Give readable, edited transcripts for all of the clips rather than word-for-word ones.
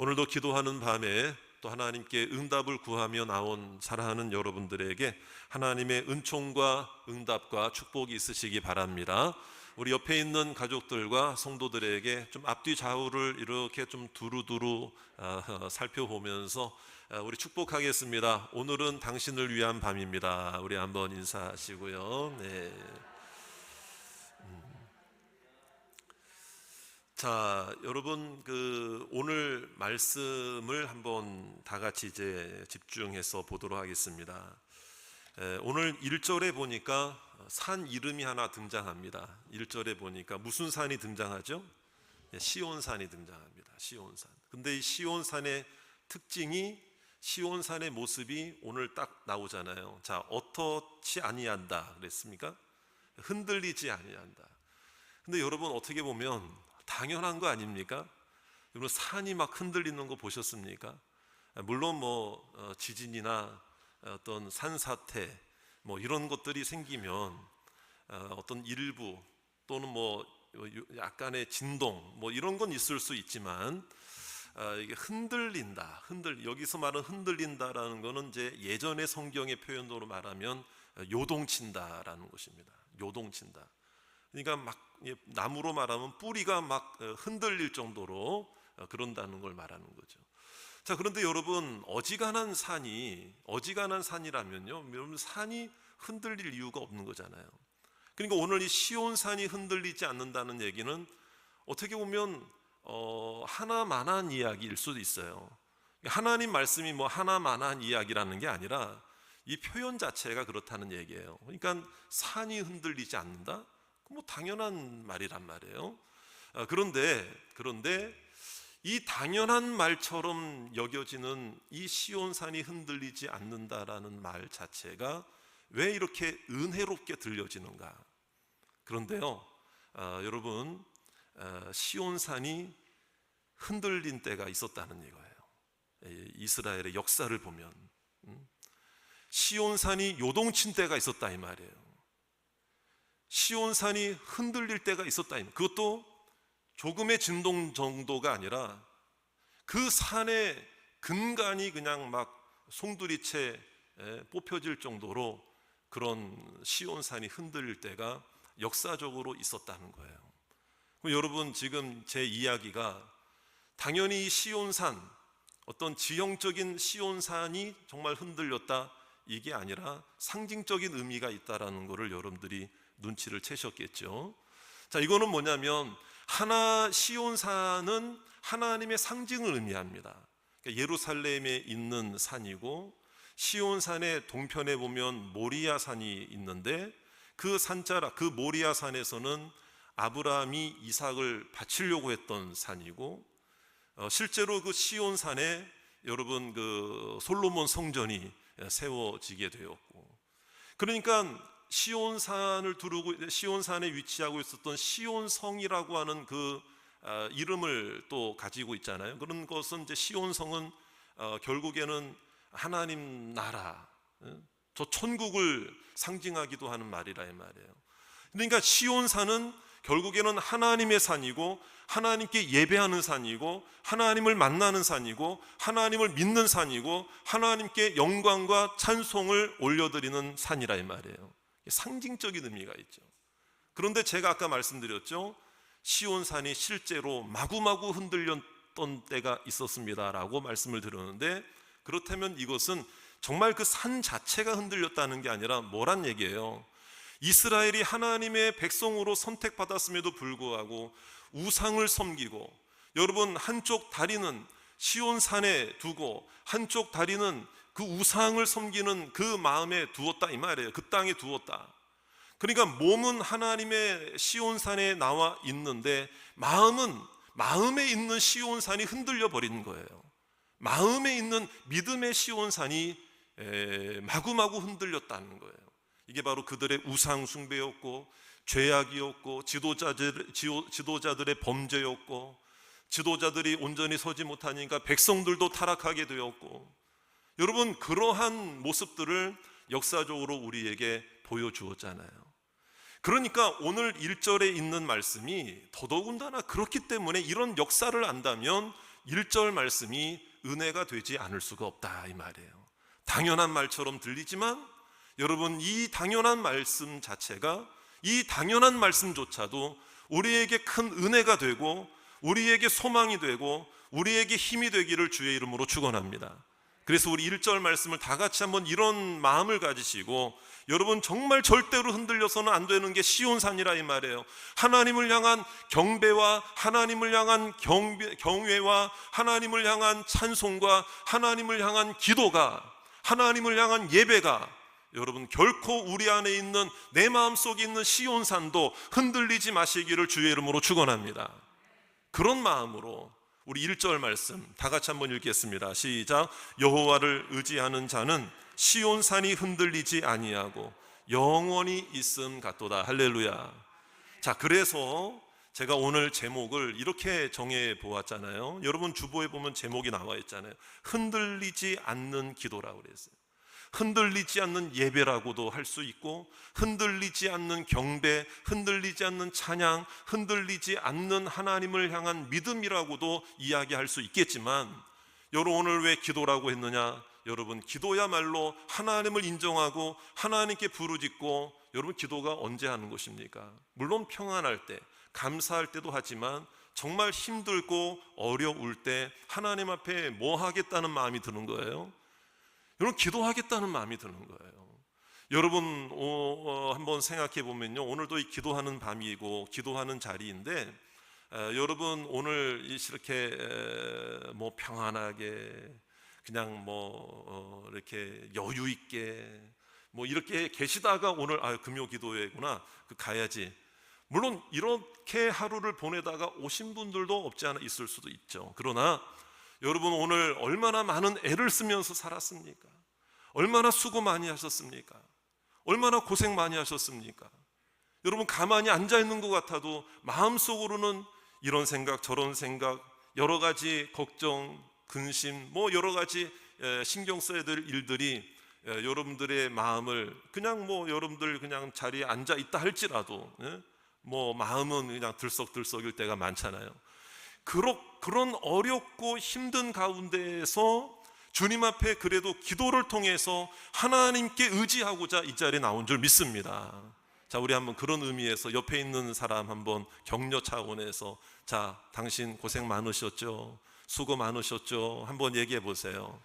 오늘도 기도하는 밤에 또 하나님께 응답을 구하며 나온 사랑하는 여러분들에게 하나님의 은총과 응답과 축복이 있으시기 바랍니다. 우리 옆에 있는 가족들과 성도들에게 좀 앞뒤 좌우를 이렇게 좀 두루두루 살펴보면서 우리 축복하겠습니다. 오늘은 당신을 위한 밤입니다. 우리 한번 인사하시고요. 네. 자, 여러분, 오늘 말씀을 한번 다 같이 이제 집중해서 보도록 하겠습니다. 오늘 1절에 보니까 산 이름이 하나 등장합니다. 1절에 보니까 무슨 산이 등장하죠? 시온산이 등장합니다. 시온산. 근데 이 시온산의 특징이, 시온산의 모습이 오늘 딱 나오잖아요. 자, 어떻지 아니한다 그랬습니까? 흔들리지 아니한다. 근데 여러분, 어떻게 보면 당연한 거 아닙니까? 여러분, 산이 막 흔들리는 거 보셨습니까? 물론 지진이나 어떤 산사태 이런 것들이 생기면 어떤 일부 또는 약간의 진동 이런 건 있을 수 있지만, 이게 흔들린다, 여기서 말하는 흔들린다라는 거는 이제 예전의 성경의 표현으로 말하면 요동친다라는 것입니다. 요동친다. 그러니까 막 나무로 말하면 뿌리가 막 흔들릴 정도로 그런다는 걸 말하는 거죠. 자, 그런데 여러분, 어지간한 산이라면요, 여러분, 산이 흔들릴 이유가 없는 거잖아요. 그러니까 오늘 이 시온산이 흔들리지 않는다는 얘기는 어떻게 보면 하나만한 이야기일 수도 있어요. 하나님 말씀이 하나만한 이야기라는 게 아니라 이 표현 자체가 그렇다는 얘기예요. 그러니까 산이 흔들리지 않는다? 당연한 말이란 말이에요. 그런데 이 당연한 말처럼 여겨지는 이 시온산이 흔들리지 않는다라는 말 자체가 왜 이렇게 은혜롭게 들려지는가? 그런데요, 여러분, 시온산이 흔들린 때가 있었다는 이거예요. 이스라엘의 역사를 보면 시온산이 요동친 때가 있었다 이 말이에요. 시온산이 흔들릴 때가 있었다. 그것도 조금의 진동 정도가 아니라 그 산의 근간이 그냥 막 송두리째 뽑혀질 정도로 그런 시온산이 흔들릴 때가 역사적으로 있었다는 거예요. 여러분, 지금 제 이야기가 당연히 이 시온산, 어떤 지형적인 시온산이 정말 흔들렸다 이게 아니라 상징적인 의미가 있다라는 것을 여러분들이 눈치를 채셨겠죠. 자, 이거는 뭐냐면 시온산은 하나님의 상징을 의미합니다. 그러니까 예루살렘에 있는 산이고, 시온산의 동편에 보면 모리아 산이 있는데 그 모리아 산에서는 아브라함이 이삭을 바치려고 했던 산이고, 실제로 그 시온산에 여러분 솔로몬 성전이 세워지게 되었고, 그러니까 시온산에 위치하고 있었던 시온성이라고 하는 그 이름을 또 가지고 있잖아요. 그런 것은 이제 시온성은 결국에는 하나님 나라, 저 천국을 상징하기도 하는 말이라 이 말이에요. 그러니까 시온산은 결국에는 하나님의 산이고, 하나님께 예배하는 산이고, 하나님을 만나는 산이고, 하나님을 믿는 산이고, 하나님께 영광과 찬송을 올려드리는 산이라 이 말이에요. 상징적인 의미가 있죠. 그런데 제가 아까 말씀드렸죠, 시온산이 실제로 마구마구 흔들렸던 때가 있었습니다라고 말씀을 드렸는데, 그렇다면 이것은 정말 그 산 자체가 흔들렸다는 게 아니라 뭐란 얘기예요? 이스라엘이 하나님의 백성으로 선택받았음에도 불구하고 우상을 섬기고, 여러분, 한쪽 다리는 시온산에 두고 한쪽 다리는 그 우상을 섬기는 그 마음에 두었다 이 말이에요. 그 땅에 두었다. 그러니까 몸은 하나님의 시온산에 나와 있는데 마음에 있는 시온산이 흔들려 버리는 거예요. 마음에 있는 믿음의 시온산이 마구마구 흔들렸다는 거예요. 이게 바로 그들의 우상 숭배였고, 죄악이었고, 지도자들의 범죄였고, 지도자들이 온전히 서지 못하니까 백성들도 타락하게 되었고, 여러분, 그러한 모습들을 역사적으로 우리에게 보여주었잖아요. 그러니까 오늘 1절에 있는 말씀이 더더군다나 그렇기 때문에, 이런 역사를 안다면 1절 말씀이 은혜가 되지 않을 수가 없다 이 말이에요. 당연한 말처럼 들리지만 여러분, 이 당연한 말씀 자체가, 이 당연한 말씀조차도 우리에게 큰 은혜가 되고 우리에게 소망이 되고 우리에게 힘이 되기를 주의 이름으로 축원합니다. 그래서 우리 1절 말씀을 다 같이 한번 이런 마음을 가지시고, 여러분 정말 절대로 흔들려서는 안 되는 게 시온산이라 이 말이에요. 하나님을 향한 경배와 하나님을 향한 경외와 하나님을 향한 찬송과 하나님을 향한 기도가, 하나님을 향한 예배가 여러분 결코 우리 안에 있는, 내 마음속에 있는 시온산도 흔들리지 마시기를 주의 이름으로 축원합니다. 그런 마음으로 우리 1절 말씀 다 같이 한번 읽겠습니다. 시작. 여호와를 의지하는 자는 시온산이 흔들리지 아니하고 영원히 있음 같도다. 할렐루야. 자, 그래서 제가 오늘 제목을 이렇게 정해 보았잖아요. 여러분 주보에 보면 제목이 나와 있잖아요. 흔들리지 않는 기도라고 그랬어요. 흔들리지 않는 예배라고도 할 수 있고, 흔들리지 않는 경배, 흔들리지 않는 찬양, 흔들리지 않는 하나님을 향한 믿음이라고도 이야기할 수 있겠지만, 여러분 오늘 왜 기도라고 했느냐? 여러분 기도야말로 하나님을 인정하고 하나님께 부르짖고, 여러분 기도가 언제 하는 것입니까? 물론 평안할 때, 감사할 때도 하지만 정말 힘들고 어려울 때 하나님 앞에 뭐 하겠다는 마음이 드는 거예요. 여러분 기도하겠다는 마음이 드는 거예요. 여러분 한번 생각해 보면요, 오늘도 이 기도하는 밤이고 기도하는 자리인데, 여러분 오늘 이렇게 뭐 평안하게 그냥 뭐 이렇게 여유 있게 뭐 이렇게 계시다가 오늘 금요 기도회구나 가야지, 물론 이렇게 하루를 보내다가 오신 분들도 없지 않아 있을 수도 있죠. 그러나 여러분 오늘 얼마나 많은 애를 쓰면서 살았습니까? 얼마나 수고 많이 하셨습니까? 얼마나 고생 많이 하셨습니까? 여러분 가만히 앉아 있는 것 같아도 마음속으로는 이런 생각 저런 생각, 여러 가지 걱정, 근심, 뭐 여러 가지 신경 써야 될 일들이 여러분들의 마음을 그냥 뭐 여러분들 그냥 자리에 앉아 있다 할지라도 뭐 마음은 그냥 들썩들썩일 때가 많잖아요. 그런 어렵고 힘든 가운데에서 주님 앞에 그래도 기도를 통해서 하나님께 의지하고자 이 자리에 나온 줄 믿습니다. 자, 우리 한번 그런 의미에서 옆에 있는 사람 한번 격려 차원에서, 자, 당신 고생 많으셨죠? 수고 많으셨죠? 한번 얘기해 보세요.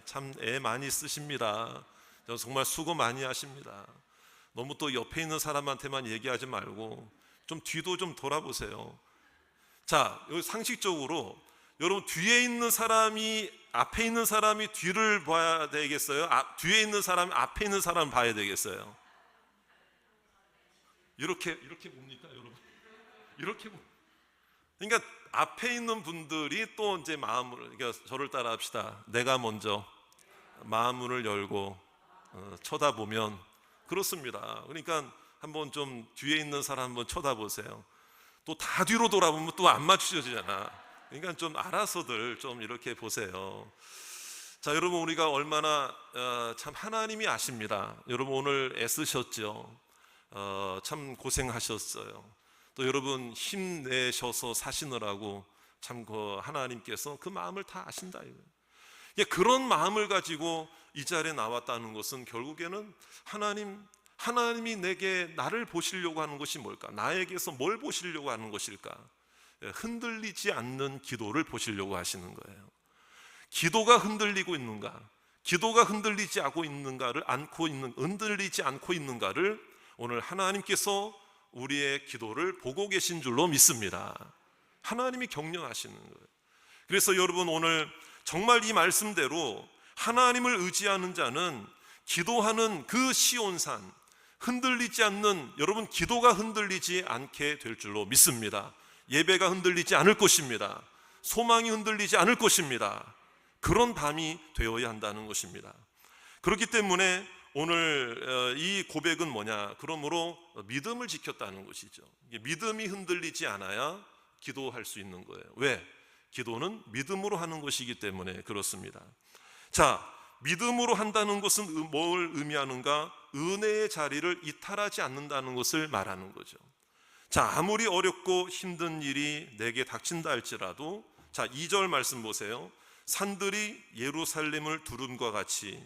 참 애 많이 쓰십니다. 정말 수고 많이 하십니다. 너무 또 옆에 있는 사람한테만 얘기하지 말고 좀 뒤도 좀 돌아보세요. 자, 여기 상식적으로 여러분 뒤에 있는 사람이 앞에 있는 사람이 뒤를 봐야 되겠어요? 뒤에 있는 사람이 앞에 있는 사람 봐야 되겠어요? 이렇게 봅니까, 여러분? 이렇게 그러니까 앞에 있는 분들이 또 이제 마음을, 그러니까 저를 따라 합시다. 내가 먼저 마음문을 열고 쳐다보면 그렇습니다. 그러니까 한번 좀 뒤에 있는 사람 한번 쳐다보세요. 또 다 뒤로 돌아보면 또 안 맞추셔지잖아. 그러니까 좀 알아서들 좀 이렇게 보세요. 자, 여러분 우리가 얼마나 참 하나님이 아십니다. 여러분 오늘 애쓰셨죠. 참 고생하셨어요. 또 여러분 힘내셔서 사시느라고 참 그 하나님께서 그 마음을 다 아신다 이거예요. 그런 마음을 가지고 이 자리에 나왔다는 것은 결국에는 하나님이 내게 나를 보시려고 하는 것이 뭘까? 나에게서 뭘 보시려고 하는 것일까? 흔들리지 않는 기도를 보시려고 하시는 거예요. 기도가 흔들리고 있는가? 기도가 흔들리지 않고 있는가를 오늘 하나님께서 우리의 기도를 보고 계신 줄로 믿습니다. 하나님이 격려하시는 거예요. 그래서 여러분 오늘 정말 이 말씀대로 하나님을 의지하는 자는 기도하는 그 시온산, 흔들리지 않는, 여러분 기도가 흔들리지 않게 될 줄로 믿습니다. 예배가 흔들리지 않을 것입니다. 소망이 흔들리지 않을 것입니다. 그런 밤이 되어야 한다는 것입니다. 그렇기 때문에 오늘 이 고백은 뭐냐? 그러므로 믿음을 지켰다는 것이죠. 믿음이 흔들리지 않아야 기도할 수 있는 거예요. 왜? 기도는 믿음으로 하는 것이기 때문에 그렇습니다. 자, 믿음으로 한다는 것은 뭘 의미하는가? 은혜의 자리를 이탈하지 않는다는 것을 말하는 거죠. 자, 아무리 어렵고 힘든 일이 내게 닥친다 할지라도, 자, 2절 말씀 보세요. 산들이 예루살렘을 두름과 같이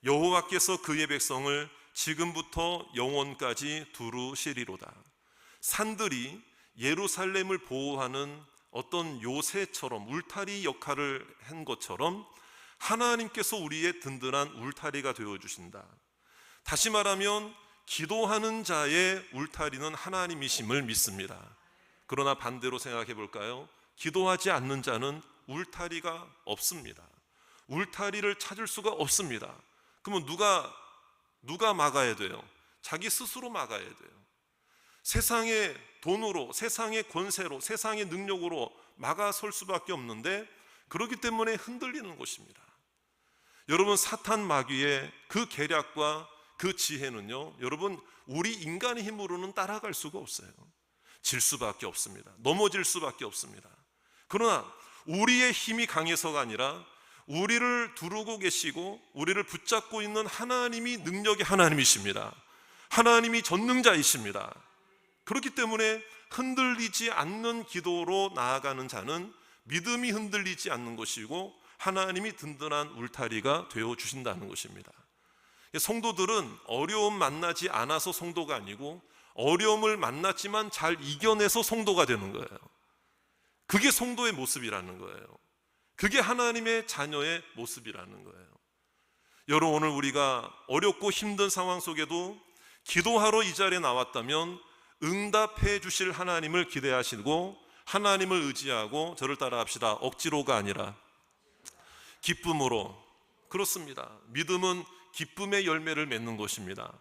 여호와께서 그의 백성을 지금부터 영원까지 두루시리로다. 산들이 예루살렘을 보호하는 어떤 요새처럼 울타리 역할을 한 것처럼 하나님께서 우리의 든든한 울타리가 되어주신다. 다시 말하면 기도하는 자의 울타리는 하나님이심을 믿습니다. 그러나 반대로 생각해 볼까요? 기도하지 않는 자는 울타리가 없습니다. 울타리를 찾을 수가 없습니다. 그러면 누가 막아야 돼요? 자기 스스로 막아야 돼요. 세상의 돈으로, 세상의 권세로, 세상의 능력으로 막아설 수밖에 없는데, 그렇기 때문에 흔들리는 것입니다. 여러분, 사탄 마귀의 그 계략과 그 지혜는요, 여러분, 우리 인간의 힘으로는 따라갈 수가 없어요. 질 수밖에 없습니다. 넘어질 수밖에 없습니다. 그러나 우리의 힘이 강해서가 아니라 우리를 두르고 계시고 우리를 붙잡고 있는 하나님이 능력의 하나님이십니다. 하나님이 전능자이십니다. 그렇기 때문에 흔들리지 않는 기도로 나아가는 자는 믿음이 흔들리지 않는 것이고 하나님이 든든한 울타리가 되어 주신다는 것입니다. 성도들은 어려움 만나지 않아서 성도가 아니고 어려움을 만났지만 잘 이겨내서 성도가 되는 거예요. 그게 성도의 모습이라는 거예요. 그게 하나님의 자녀의 모습이라는 거예요. 여러분, 오늘 우리가 어렵고 힘든 상황 속에도 기도하러 이 자리에 나왔다면 응답해 주실 하나님을 기대하시고 하나님을 의지하고 저를 따라합시다. 억지로가 아니라 기쁨으로. 그렇습니다. 믿음은 기쁨의 열매를 맺는 것입니다.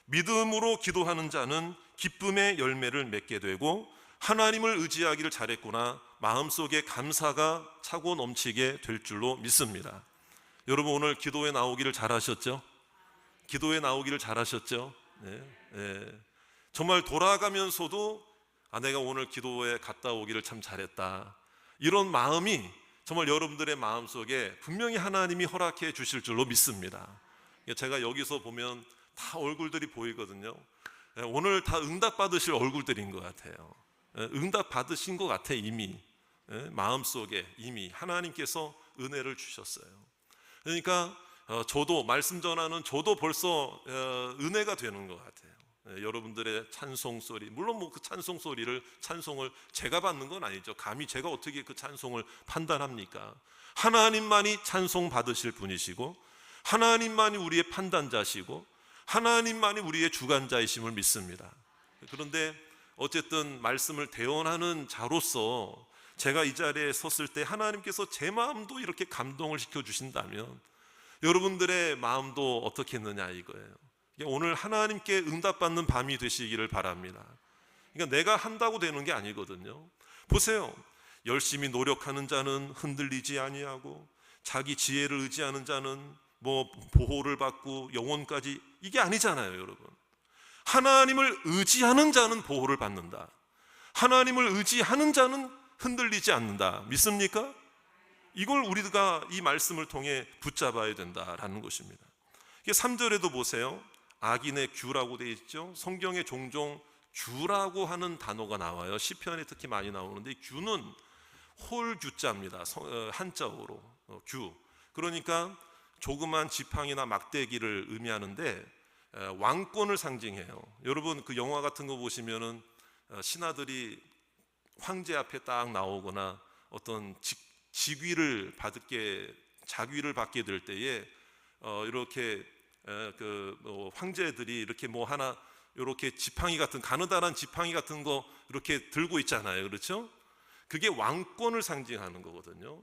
믿음으로 기도하는 자는 기쁨의 열매를 맺게 되고 하나님을 의지하기를 잘했구나, 마음속에 감사가 차고 넘치게 될 줄로 믿습니다. 여러분, 오늘 기도에 나오기를 잘하셨죠? 기도에 나오기를 잘하셨죠? 네. 정말 돌아가면서도 내가 오늘 기도에 갔다 오기를 참 잘했다, 이런 마음이 정말 여러분들의 마음속에 분명히 하나님이 허락해 주실 줄로 믿습니다. 제가 여기서 보면 다 얼굴들이 보이거든요. 오늘 다 응답 받으실 얼굴들인 것 같아요. 응답 받으신 것 같아. 이미 마음속에 이미 하나님께서 은혜를 주셨어요. 그러니까 저도 말씀 전하는 저도 벌써 은혜가 되는 것 같아요. 여러분들의 찬송 소리, 물론 그 찬송 소리를, 찬송을 제가 받는 건 아니죠. 감히 제가 어떻게 그 찬송을 판단합니까? 하나님만이 찬송 받으실 분이시고 하나님만이 우리의 판단자시고 하나님만이 우리의 주관자이심을 믿습니다. 그런데 어쨌든 말씀을 대언하는 자로서 제가 이 자리에 섰을 때 하나님께서 제 마음도 이렇게 감동을 시켜주신다면 여러분들의 마음도 어떻겠느냐 이거예요. 오늘 하나님께 응답받는 밤이 되시기를 바랍니다. 그러니까 내가 한다고 되는 게 아니거든요. 보세요. 열심히 노력하는 자는 흔들리지 아니하고 자기 지혜를 의지하는 자는 보호를 받고 영원까지, 이게 아니잖아요. 여러분, 하나님을 의지하는 자는 보호를 받는다. 하나님을 의지하는 자는 흔들리지 않는다. 믿습니까? 이걸 우리가 이 말씀을 통해 붙잡아야 된다라는 것입니다. 3절에도 보세요. 악인의 규라고 되어 있죠. 성경에 종종 규라고 하는 단어가 나와요. 시편에 특히 많이 나오는데 이 규는 홀규자입니다. 한자어로 규. 그러니까 조그만 지팡이나 막대기를 의미하는데 왕권을 상징해요. 여러분, 그 영화 같은 거 보시면은 신하들이 황제 앞에 딱 나오거나 어떤 자귀를 받게 될 때에 이렇게 황제들이 이렇게 하나 이렇게 지팡이 같은, 가느다란 지팡이 같은 거 이렇게 들고 있잖아요. 그렇죠? 그게 왕권을 상징하는 거거든요.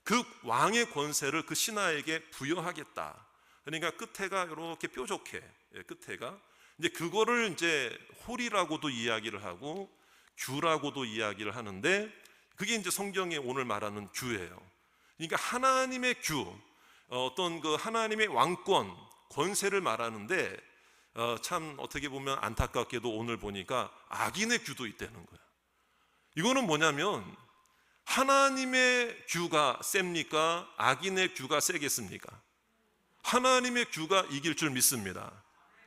그 왕의 권세를 그 신하에게 부여하겠다. 그러니까 끝에가 이렇게 뾰족해. 끝에가 이제 그거를 이제 홀이라고도 이야기를 하고 규라고도 이야기를 하는데, 그게 이제 성경에 오늘 말하는 규예요. 그러니까 하나님의 규, 어떤 그 하나님의 왕권, 권세를 말하는데 참 어떻게 보면 안타깝게도 오늘 보니까 악인의 규도 있다는 거야. 이거는 뭐냐면 하나님의 규가 셉니까? 악인의 규가 세겠습니까? 하나님의 규가 이길 줄 믿습니다.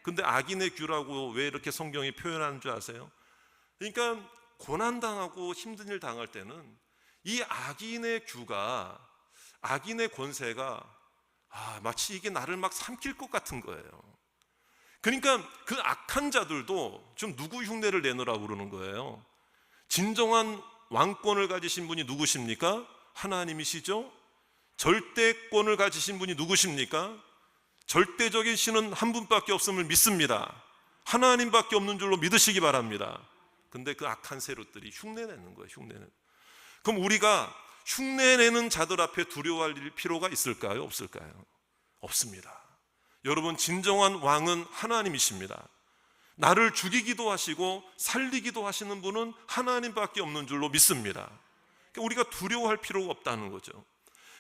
근데 악인의 규라고 왜 이렇게 성경이 표현하는 줄 아세요? 그러니까 고난당하고 힘든 일 당할 때는 이 악인의 규가, 악인의 권세가 마치 이게 나를 막 삼킬 것 같은 거예요. 그러니까 그 악한 자들도 좀 누구 흉내를 내느라고 그러는 거예요. 진정한 왕권을 가지신 분이 누구십니까? 하나님이시죠. 절대권을 가지신 분이 누구십니까? 절대적인 신은 한 분밖에 없음을 믿습니다. 하나님밖에 없는 줄로 믿으시기 바랍니다. 근데 그 악한 세력들이 흉내내는 거예요. 흉내는. 그럼 우리가 흉내내는 자들 앞에 두려워할 필요가 있을까요? 없을까요? 없습니다. 여러분, 진정한 왕은 하나님이십니다. 나를 죽이기도 하시고 살리기도 하시는 분은 하나님밖에 없는 줄로 믿습니다. 그러니까 우리가 두려워할 필요가 없다는 거죠.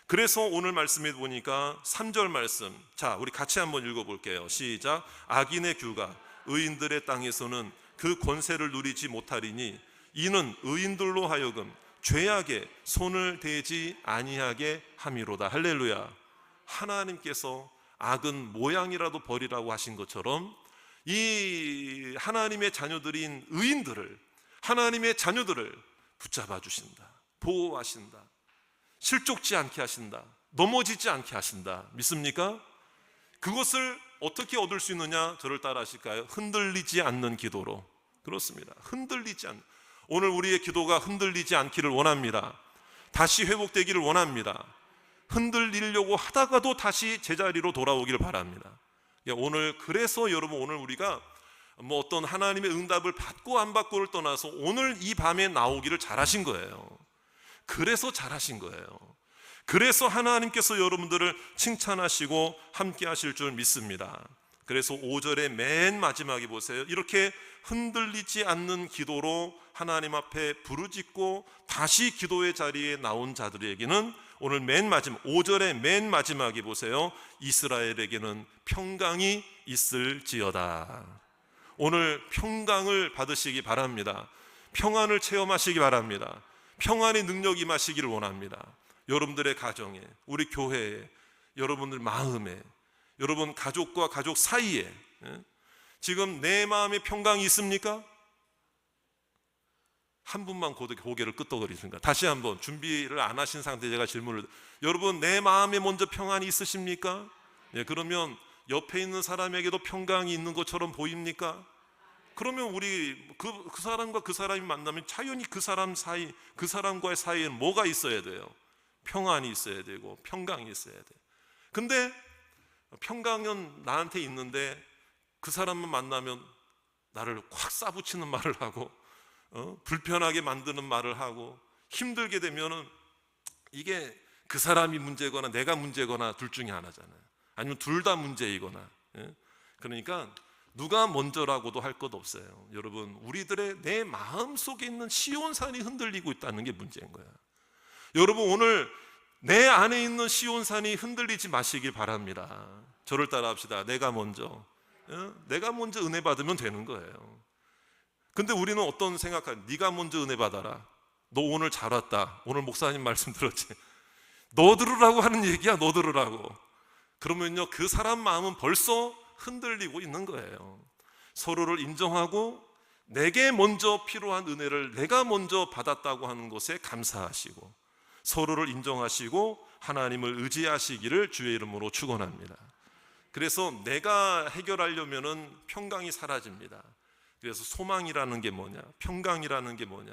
그래서 오늘 말씀에 보니까 3절 말씀, 자, 우리 같이 한번 읽어볼게요. 시작. 악인의 규가 의인들의 땅에서는 그 권세를 누리지 못하리니 이는 의인들로 하여금 죄악에 손을 대지 아니하게 함이로다. 할렐루야. 하나님께서 악은 모양이라도 버리라고 하신 것처럼 이 하나님의 자녀들인 의인들을, 하나님의 자녀들을 붙잡아 주신다, 보호하신다, 실족지 않게 하신다, 넘어지지 않게 하신다. 믿습니까? 그것을 어떻게 얻을 수 있느냐? 저를 따라 하실까요? 흔들리지 않는 기도로. 그렇습니다. 흔들리지 않는, 오늘 우리의 기도가 흔들리지 않기를 원합니다. 다시 회복되기를 원합니다. 흔들리려고 하다가도 다시 제자리로 돌아오기를 바랍니다. 오늘, 그래서 여러분, 오늘 우리가 뭐 어떤 하나님의 응답을 받고 안 받고를 떠나서 오늘 이 밤에 나오기를 잘하신 거예요. 그래서 잘하신 거예요. 그래서 하나님께서 여러분들을 칭찬하시고 함께 하실 줄 믿습니다. 그래서 5절의 맨 마지막에 보세요. 이렇게 흔들리지 않는 기도로 하나님 앞에 부르짖고 다시 기도의 자리에 나온 자들에게는 오늘 맨 마지막 5절의 맨 마지막에 보세요. 이스라엘에게는 평강이 있을지어다. 오늘 평강을 받으시기 바랍니다. 평안을 체험하시기 바랍니다. 평안의 능력이 임하시기를 원합니다. 여러분들의 가정에, 우리 교회에, 여러분들 마음에, 여러분 가족과 가족 사이에 지금 내 마음에 평강이 있습니까? 한 분만 고개를 끄덕거리십니까? 다시 한번, 준비를 안 하신 상태에 제가 질문을, 여러분 내 마음에 먼저 평안이 있으십니까? 그러면 옆에 있는 사람에게도 평강이 있는 것처럼 보입니까? 그러면 우리 그 사람과 그 사람이 만나면 자연히 그 사람 사이, 그 사람과의 사이에는 뭐가 있어야 돼요? 평안이 있어야 되고 평강이 있어야 돼요. 근데 평강은 나한테 있는데 그 사람만 만나면 나를 확 싸붙이는 말을 하고 불편하게 만드는 말을 하고 힘들게 되면은 이게 그 사람이 문제거나 내가 문제거나 둘 중에 하나잖아요. 아니면 둘 다 문제이거나. 그러니까 누가 먼저라고도 할 것 없어요. 여러분, 우리들의 내 마음 속에 있는 시온산이 흔들리고 있다는 게 문제인 거야. 여러분, 오늘 내 안에 있는 시온산이 흔들리지 마시길 바랍니다. 저를 따라합시다. 내가 먼저 은혜 받으면 되는 거예요. 근데 우리는 어떤 생각하냐? 네가 먼저 은혜 받아라. 너 오늘 잘 왔다. 오늘 목사님 말씀 들었지? 너 들으라고 하는 얘기야. 너 들으라고. 그러면요, 그 사람 마음은 벌써 흔들리고 있는 거예요. 서로를 인정하고 내게 먼저 필요한 은혜를 내가 먼저 받았다고 하는 것에 감사하시고 서로를 인정하시고 하나님을 의지하시기를 주의 이름으로 축원합니다. 그래서 내가 해결하려면은 평강이 사라집니다. 그래서 소망이라는 게 뭐냐? 평강이라는 게 뭐냐?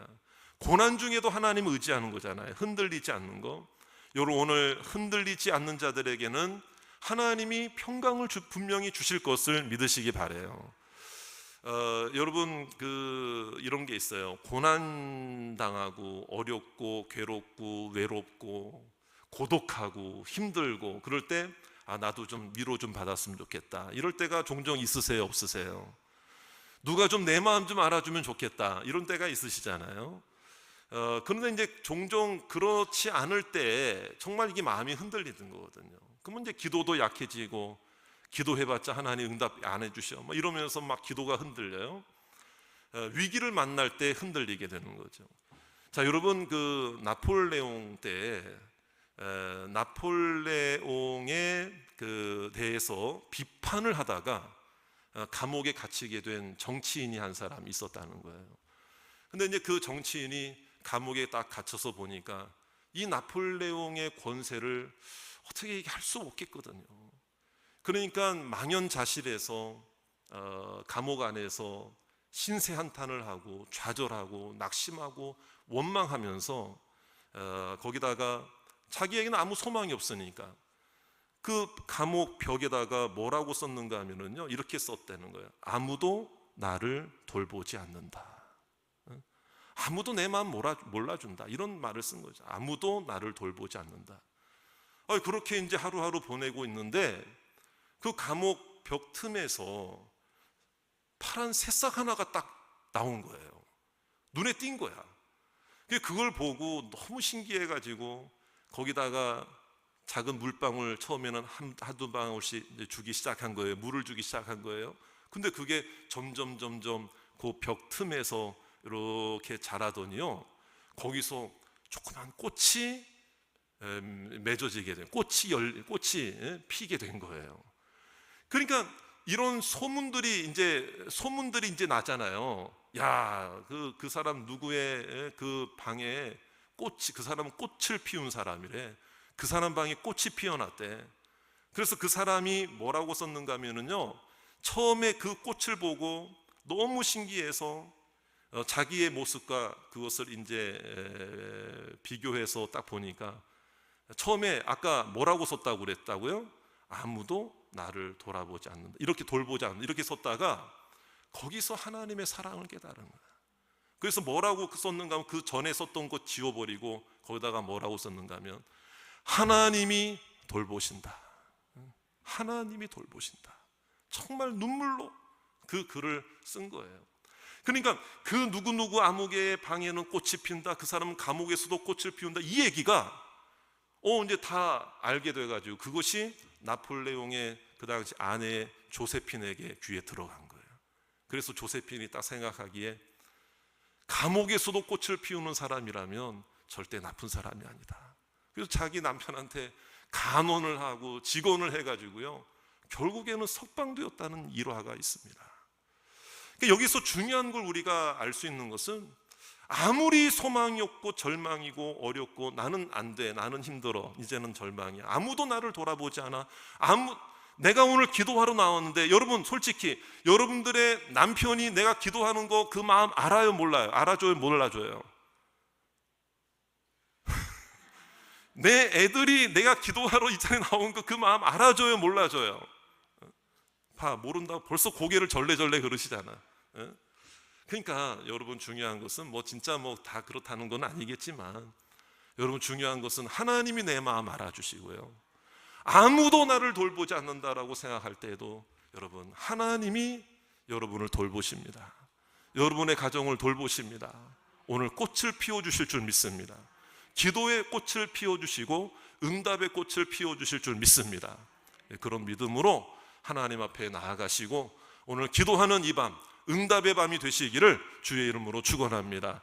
고난 중에도 하나님을 의지하는 거잖아요. 흔들리지 않는 거. 여러분, 오늘 흔들리지 않는 자들에게는 하나님이 평강을 분명히 주실 것을 믿으시기 바라요. 여러분, 이런 게 있어요. 고난 당하고 어렵고 괴롭고 외롭고 고독하고 힘들고 그럴 때 나도 좀 위로 좀 받았으면 좋겠다. 이럴 때가 종종 있으세요, 없으세요? 누가 좀 내 마음 좀 알아주면 좋겠다. 이런 때가 있으시잖아요. 그런데 이제 종종 그렇지 않을 때 정말 이게 마음이 흔들리는 거거든요. 그러면 이제 기도도 약해지고 기도해봤자 하나님 응답 안 해주셔. 이러면서 막 기도가 흔들려요. 위기를 만날 때 흔들리게 되는 거죠. 자, 여러분, 그 나폴레옹 때 나폴레옹에 대해서 비판을 하다가 감옥에 갇히게 된 정치인이 한 사람 있었다는 거예요. 근데 이제 그 정치인이 감옥에 딱 갇혀서 보니까 이 나폴레옹의 권세를 어떻게 할 수 없겠거든요. 그러니까 망연자실해서 감옥 안에서 신세한탄을 하고 좌절하고 낙심하고 원망하면서 거기다가 자기에게는 아무 소망이 없으니까 그 감옥 벽에다가 뭐라고 썼는가 하면은요, 이렇게 썼다는 거예요. 아무도 나를 돌보지 않는다. 아무도 내 마음 몰라준다. 이런 말을 쓴 거죠. 아무도 나를 돌보지 않는다. 그렇게 이제 하루하루 보내고 있는데 그 감옥 벽 틈에서 파란 새싹 하나가 딱 나온 거예요. 눈에 띈 거야. 그걸 보고 너무 신기해가지고 거기다가 작은 물방울 처음에는 한두 방울씩 이제 주기 시작한 거예요. 물을 주기 시작한 거예요. 근데 그게 점점 그 벽 틈에서 이렇게 자라더니요, 거기서 조그만 꽃이 맺어지게 된, 꽃이 피게 된 거예요. 그러니까 이런 소문들이 이제 나잖아요. 야, 그 사람 누구의 그 방에 그 사람은 꽃을 피운 사람이래. 그 사람 방에 꽃이 피어났대. 그래서 그 사람이 뭐라고 썼는가 하면은요, 처음에 그 꽃을 보고 너무 신기해서 자기의 모습과 그것을 이제 비교해서 딱 보니까 처음에 아까 뭐라고 썼다고 그랬다고요? 아무도 나를 돌아보지 않는다. 이렇게 돌보지 않는다. 이렇게 썼다가 거기서 하나님의 사랑을 깨달은 거야. 그래서 뭐라고 썼는가 하면 그 전에 썼던 것 지워버리고 거기다가 뭐라고 썼는가 하면 하나님이 돌보신다. 하나님이 돌보신다. 정말 눈물로 그 글을 쓴 거예요. 그러니까 그 누구누구 아무개의 방에는 꽃이 피운다, 그 사람은 감옥에서도 꽃을 피운다, 이 얘기가 이제 다 알게 돼가지고 그것이 나폴레옹의 그 당시 아내 조세핀에게 귀에 들어간 거예요. 그래서 조세핀이 딱 생각하기에 감옥에서도 꽃을 피우는 사람이라면 절대 나쁜 사람이 아니다. 그래서 자기 남편한테 간언을 하고 직언을 해가지고요, 결국에는 석방되었다는 일화가 있습니다. 그러니까 여기서 중요한 걸 우리가 알 수 있는 것은 아무리 소망이 없고 절망이고 어렵고 나는 안 돼, 나는 힘들어, 이제는 절망이야, 아무도 나를 돌아보지 않아, 내가 오늘 기도하러 나왔는데, 여러분 솔직히 여러분들의 남편이 내가 기도하는 거 그 마음 알아요 몰라요? 알아줘요 몰라줘요? 내 애들이 내가 기도하러 이 자리에 나온 거 그 마음 알아줘요 몰라줘요? 모른다고 벌써 고개를 절레절레 그러시잖아. 그러니까 여러분 중요한 것은 진짜 다 그렇다는 건 아니겠지만, 여러분 중요한 것은 하나님이 내 마음 알아주시고요, 아무도 나를 돌보지 않는다라고 생각할 때에도 여러분 하나님이 여러분을 돌보십니다. 여러분의 가정을 돌보십니다. 오늘 꽃을 피워주실 줄 믿습니다. 기도의 꽃을 피워주시고 응답의 꽃을 피워주실 줄 믿습니다. 그런 믿음으로 하나님 앞에 나아가시고 오늘 기도하는 이 밤 응답의 밤이 되시기를 주의 이름으로 축원합니다.